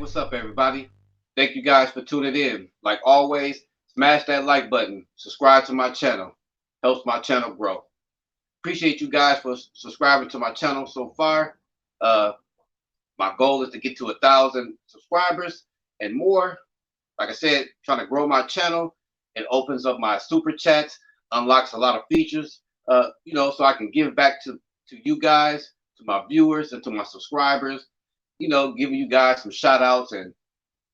what's up, everybody? Thank you guys for tuning in. Like always, smash that like button, subscribe to my channel, helps my channel grow. Appreciate you guys for subscribing to my channel so far. Uh, my goal is to get to 1,000 subscribers and more. Like I said, trying to grow my channel. It opens up my super chats, unlocks a lot of features, so I can give back to you guys, to my viewers, and to my subscribers. Giving you guys some shout outs and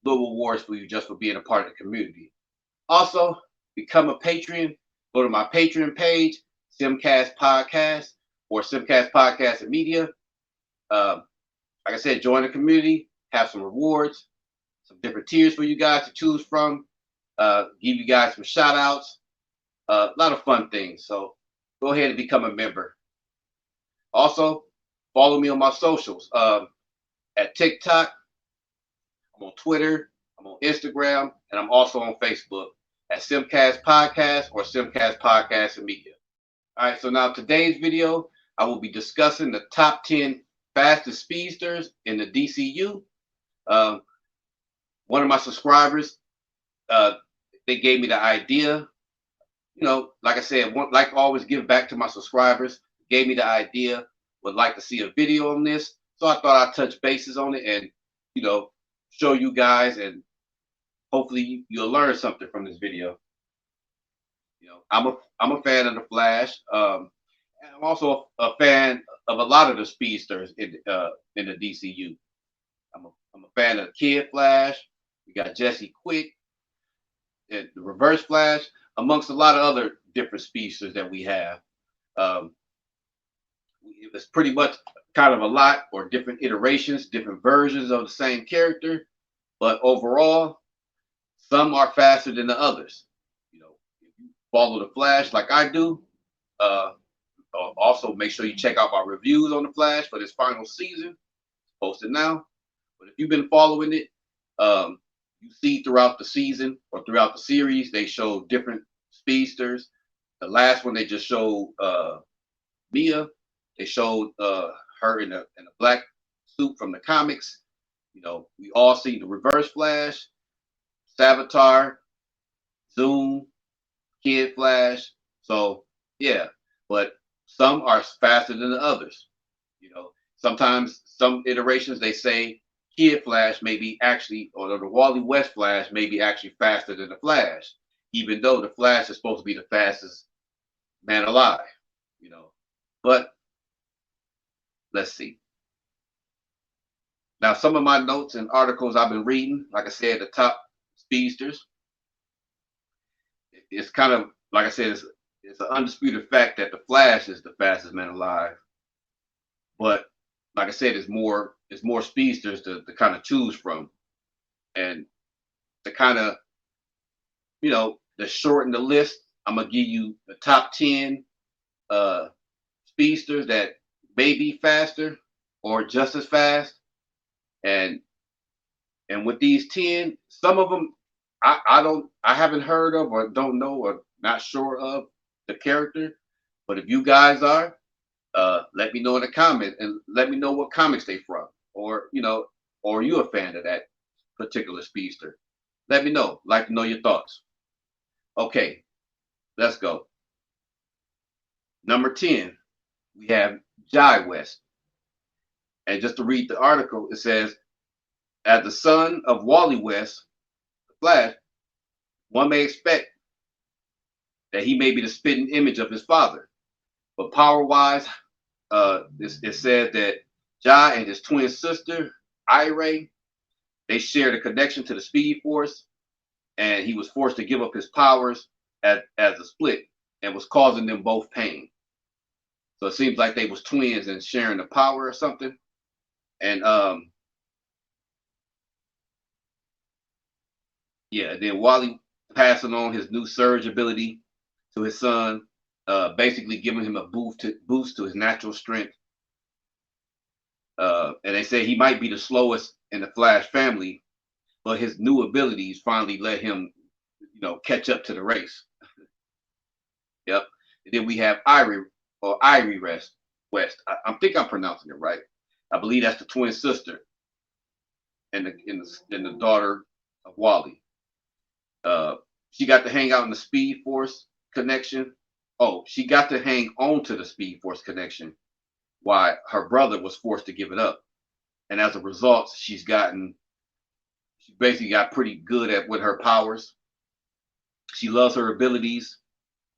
little rewards for you just for being a part of the community. Also, become a Patreon. Go to my Patreon page, SymCast Podcast or SymCast Podcast and Media. Like I said, join the community, have some rewards, some different tiers for you guys to choose from, give you guys some shout outs, a lot of fun things. So go ahead and become a member. Also, follow me on my socials. At TikTok, I'm on Twitter, I'm on Instagram, and I'm also on Facebook at SymCast Podcast or SymCast Podcast and Media. All right, so now today's video, I will be discussing the top 10 fastest speedsters in the DCU. One of my subscribers, they gave me the idea. Like I said, like to always give back to my subscribers. Gave me the idea, would like to see a video on this. So I thought I'd touch bases on it and, show you guys, and hopefully you'll learn something from this video. I'm a fan of the Flash. And I'm also a fan of a lot of the speedsters in the DCU. I'm a fan of Kid Flash. We got Jesse Quick, and the Reverse Flash, amongst a lot of other different speedsters that we have. It's pretty much kind of a lot, or different iterations, different versions of the same character, but overall, some are faster than the others. If you follow the Flash like I do, also make sure you check out my reviews on the Flash for this final season. It's posted now. But if you've been following it, you see throughout the season or throughout the series, they show different speedsters. The last one they just showed Mia. They showed her in a black suit from the comics. We all see the Reverse Flash, Savitar, Zoom, Kid Flash. So yeah, but some are faster than the others. Sometimes some iterations they say Kid Flash may be actually, or the Wally West Flash may be actually faster than the Flash, even though the Flash is supposed to be the fastest man alive. But let's see. Now, some of my notes and articles I've been reading, like I said, the top speedsters. It's kind of, like I said, it's an undisputed fact that the Flash is the fastest man alive. But like I said, it's more speedsters to kind of choose from, and to kind of, to shorten the list, I'm gonna give you the top 10 speedsters that may be faster or just as fast, and with these 10, some of them I haven't heard of, or don't know, or not sure of the character. But if you guys are, let me know in the comment, and let me know what comics they from, or or you a fan of that particular speedster. Let me know. Like to know your thoughts. Okay, let's go. Number 10, we have Jai West. And just to read the article, it says, as the son of Wally West, the Flash, one may expect that he may be the spitting image of his father. But power-wise, it says that Jai and his twin sister, Ira, they shared a connection to the Speed Force, and he was forced to give up his powers as a split, and was causing them both pain. So it seems like they was twins and sharing the power or something. And then Wally passing on his new surge ability to his son, basically giving him a boost to his natural strength. And they say he might be the slowest in the Flash family, but his new abilities finally let him, catch up to the race. Yep. And then we have Irie West. I think I'm pronouncing it right. I believe that's the twin sister. and the daughter of Wally. Uh, she got to hang out in the Speed Force connection. Oh, she got to hang on to the Speed Force connection while her brother was forced to give it up. And as a result, she basically got pretty good at with her powers. She loves her abilities.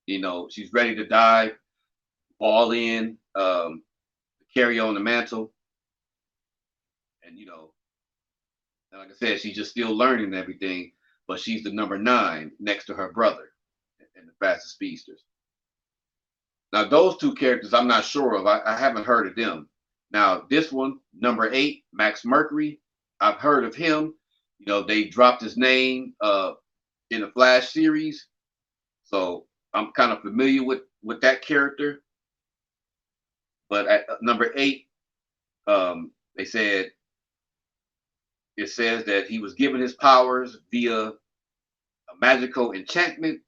She's ready to dive all in, carry on the mantle. And, like I said, she's just still learning everything, but she's the number 9 next to her brother in the fastest speedsters. Now, those two characters I'm not sure of. I haven't heard of them. Now, this one, number 8, Max Mercury, I've heard of him. They dropped his name in the Flash series. So I'm kind of familiar with that character. But at number 8, it says that he was given his powers via a magical enchantment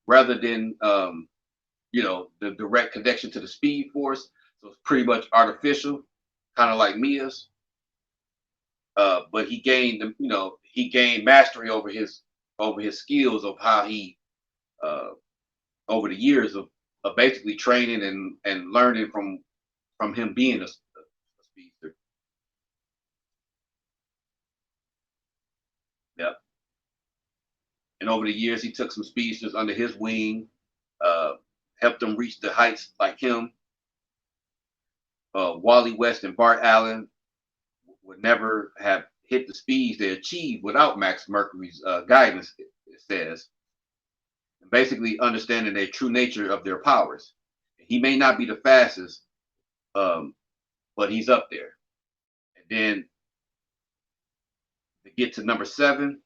rather than the direct connection to the Speed Force. So it's pretty much artificial, kind of like Mia's. But he gained mastery over his skills of how he over the years of basically training and learning from him being a speedster. Yep. And over the years, he took some speedsters under his wing, helped them reach the heights like him. Wally West and Bart Allen would never have hit the speeds they achieved without Max Mercury's guidance, it says. And basically understanding the true nature of their powers. He may not be the fastest, but he's up there. And then to get to number 7,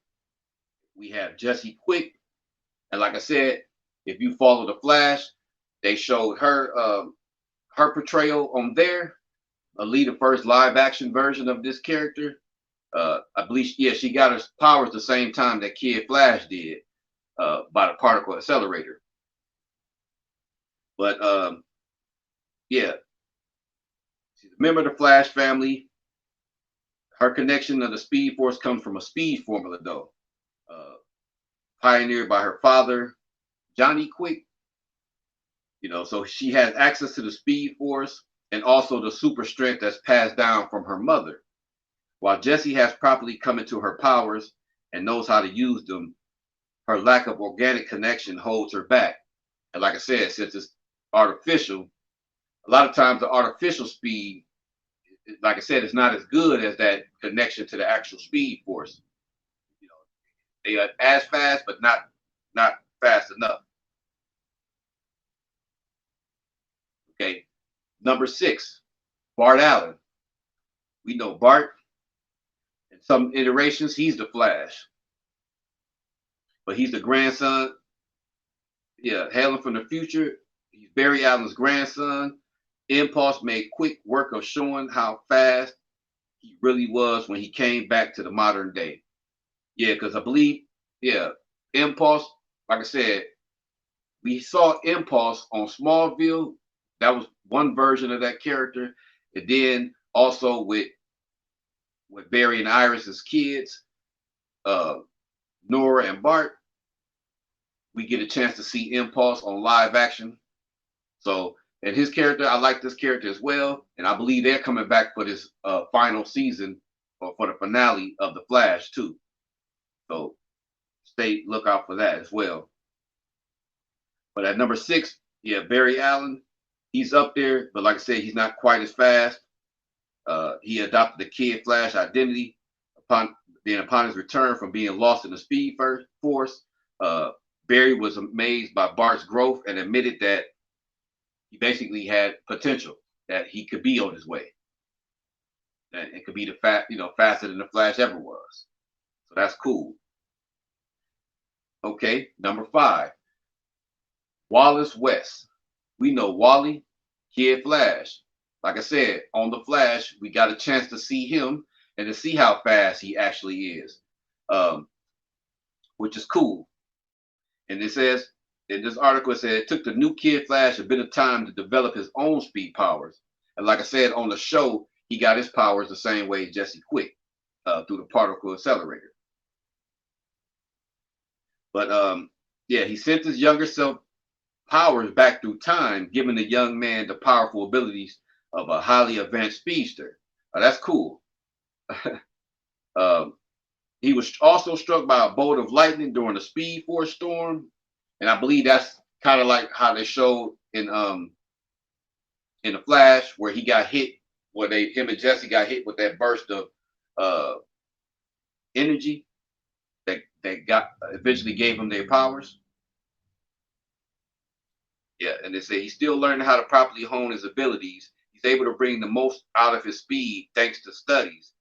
we have Jessie Quick. And like I said, if you follow the Flash, they showed her portrayal on there. The first live action version of this character. I believe, she got her powers the same time that Kid Flash did by the particle accelerator. But she's a member of the Flash family. Her connection to the Speed Force comes from a speed formula, though, pioneered by her father, Johnny Quick. So she has access to the Speed Force and also the super strength that's passed down from her mother. While Jessie has properly come into her powers and knows how to use them, her lack of organic connection holds her back. And like I said, since it's artificial, a lot of times the artificial speed, like I said, it's not as good as that connection to the actual Speed Force. They are as fast, but not fast enough. Okay, number 6, Bart Allen. We know Bart. In some iterations, he's the Flash, but he's the grandson. Hailing from the future, he's Barry Allen's grandson. Impulse made quick work of showing how fast he really was when he came back to the modern day. Because I believe, Impulse, like I said, we saw Impulse on Smallville. That was one version of that character. And then also with Barry and Iris as kids, Nora and Bart, we get a chance to see Impulse on live action. So, and his character, I like this character as well. And I believe they're coming back for this final season or for the finale of The Flash too. So look out for that as well. But at number 6, Barry Allen, he's up there, but like I said, he's not quite as fast. He adopted the Kid Flash identity upon his return from being lost in the Speed Force. Barry was amazed by Bart's growth and admitted that he basically had potential, that he could be on his way, and it could be faster than the Flash ever was. So that's cool. Okay, number 5, Wallace West. We know Wally, Kid Flash. Like I said, on The Flash, we got a chance to see him and to see how fast he actually is, which is cool. And it says, in this article, it said it took the new Kid Flash a bit of time to develop his own speed powers. And like I said, on the show, he got his powers the same way as Jessie Quick. through the particle accelerator. But yeah, he sent his younger self powers back through time, giving the young man the powerful abilities of a highly advanced speedster. That's cool. um, he was also struck by a bolt of lightning during a Speed Force storm, and I believe that's kind of like how they showed in the Flash, where he got hit, where him and Jesse got hit with that burst of uh, energy that got eventually gave him their powers. Yeah, and they say he's still learning how to properly hone his abilities. He's able to bring the most out of his speed thanks to studies.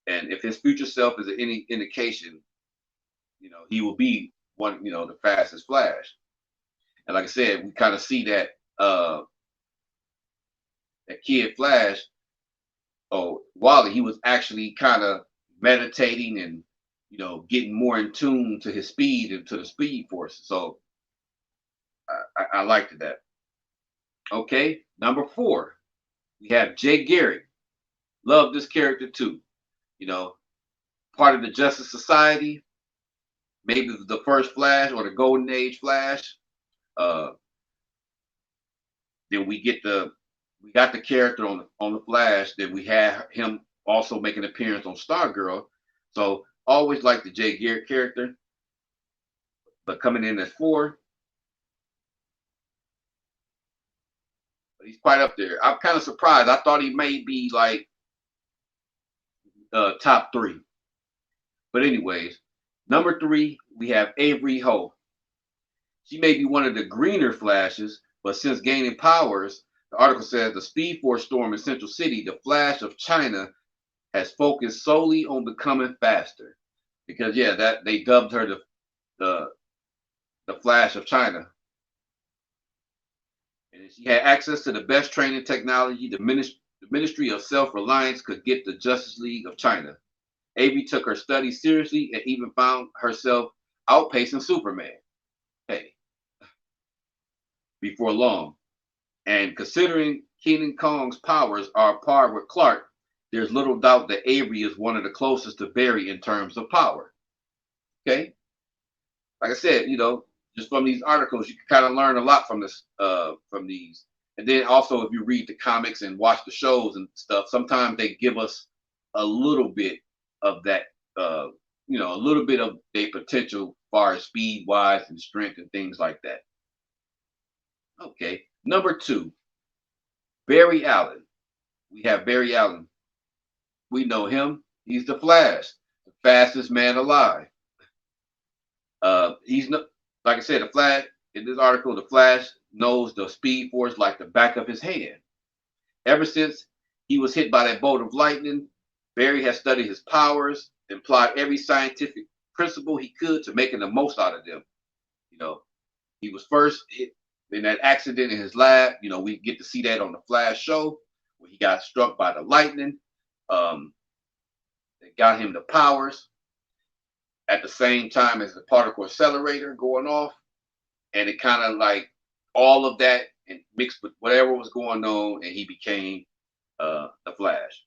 And if his future self is any indication, he will be one, the fastest Flash. And like I said, we kind of see that kid Flash, Wally, he was actually kind of meditating and getting more in tune to his speed and to the Speed Force. So I liked that. Okay, number 4, we have Jay Garrick. Love this character too. Part of the Justice Society, maybe the first Flash or the Golden Age Flash. Then we got the character on the Flash. Then we have him also make an appearance on Stargirl. So always like the Jay Garrick character, but coming in at 4. But he's quite up there. I'm kind of surprised. I thought he may be like top 3. But anyways, number 3, we have Avery Ho. She may be one of the greener Flashes, but since gaining powers, the article says the Speed Force storm in Central City, the Flash of China has focused solely on becoming faster. Because that they dubbed her the Flash of China. And she had access to the best training technology the Ministry of Self-Reliance could get the Justice League of China. Avery took her studies seriously and even found herself outpacing Superman. Hey, before long. And considering Kenan Kong's powers are par with Clark, there's little doubt that Avery is one of the closest to Barry in terms of power. Okay? Like I said, just from these articles, you can kind of learn a lot from these. And then also, if you read the comics and watch the shows and stuff, sometimes they give us a little bit of that, a little bit of their potential as far as speed wise and strength and things like that. Okay, number 2, Barry Allen. We have Barry Allen. We know him. He's the Flash, the fastest man alive. He's not, like I said, the Flash, in this article, the Flash knows the Speed Force like the back of his hand. Ever since he was hit by that bolt of lightning, Barry has studied his powers and applied every scientific principle he could to making the most out of them. He was first hit in that accident in his lab. We get to see that on the Flash show where he got struck by the lightning. They got him the powers at the same time as the particle accelerator going off, and it kind of like all of that and mixed with whatever was going on, and he became the Flash.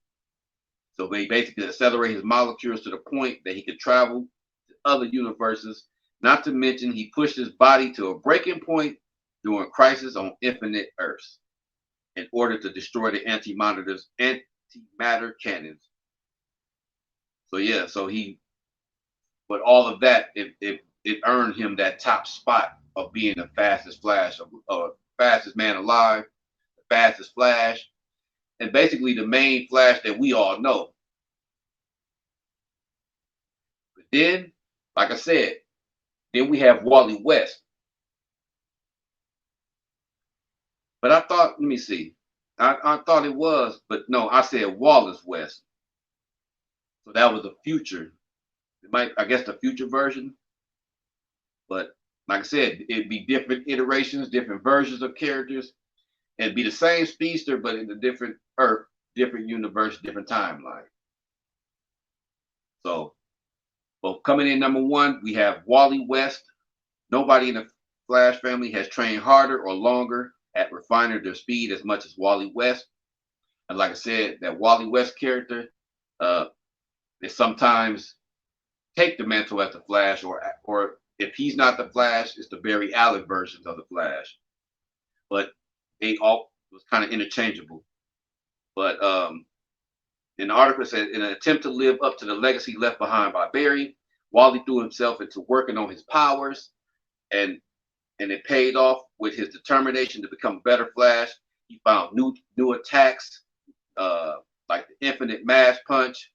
So they basically accelerate his molecules to the point that he could travel to other universes. Not to mention, he pushed his body to a breaking point during Crisis on Infinite Earths in order to destroy the antimatter's antimatter cannons. So he, but all of that, it earned him that top spot of being the fastest Flash, fastest man alive, the fastest Flash, and basically the main Flash that we all know. But then, like I said, then we have Wally West. But I thought, let me see. I thought it was, but no, I said Wallace West. So that was the future. I guess the future version. But like I said, it'd be different iterations, different versions of characters. And it'd be the same speedster, but in a different Earth, different universe, different timeline. So, well, coming in number 1, we have Wally West. Nobody in the Flash family has trained harder or longer at refining their speed as much as Wally West. And like I said, that Wally West character, They sometimes take the mantle as the Flash, or if he's not the Flash, it's the Barry Allen versions of the Flash. But they all was kind of interchangeable. But in the article, it said, in an attempt to live up to the legacy left behind by Barry, Wally threw himself into working on his powers, and it paid off with his determination to become a better Flash. He found new attacks, like the infinite mass punch.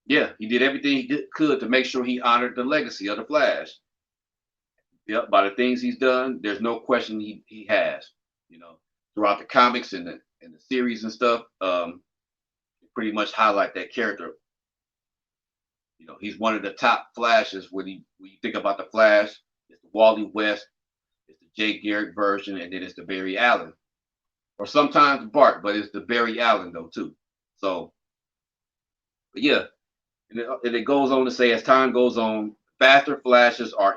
Yeah, he did everything he could to make sure he honored the legacy of the Flash. Yep, by the things he's done, there's no question he has. You know, throughout the comics and the series and stuff, pretty much highlight that character. You know, he's one of the top Flashes. When you think about the Flash, it's the Wally West, it's the Jay Garrick version, and then it's the Barry Allen, or sometimes Bart, but it's the Barry Allen though too. So, but yeah, and it goes on to say, as time goes on, faster Flashes are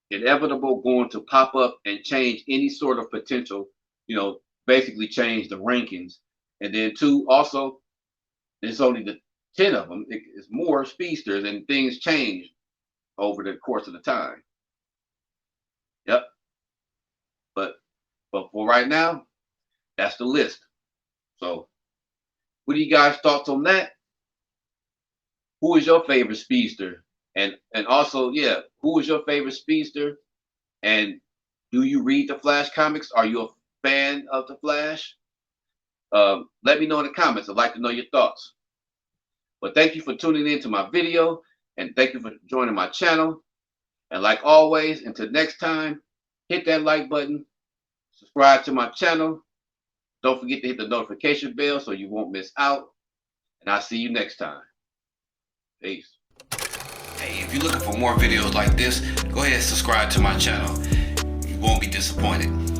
inevitable going to pop up and change any sort of potential. You know, basically change the rankings. And then two, also, there's only the 10 of them. It's more speedsters, and things change over the course of the time. Yep. But for right now, that's the list. So, what do you guys' thoughts on that? Who is your favorite speedster? And also, yeah, who is your favorite speedster? And do you read the Flash comics? Are you a fan of the Flash? Let me know in the comments. I'd like to know your thoughts. But thank you for tuning in to my video, and thank you for joining my channel. And like always, until next time, hit that like button, subscribe to my channel. Don't forget to hit the notification bell so you won't miss out. And I'll see you next time. Peace. Hey, if you're looking for more videos like this, go ahead and subscribe to my channel. You won't be disappointed.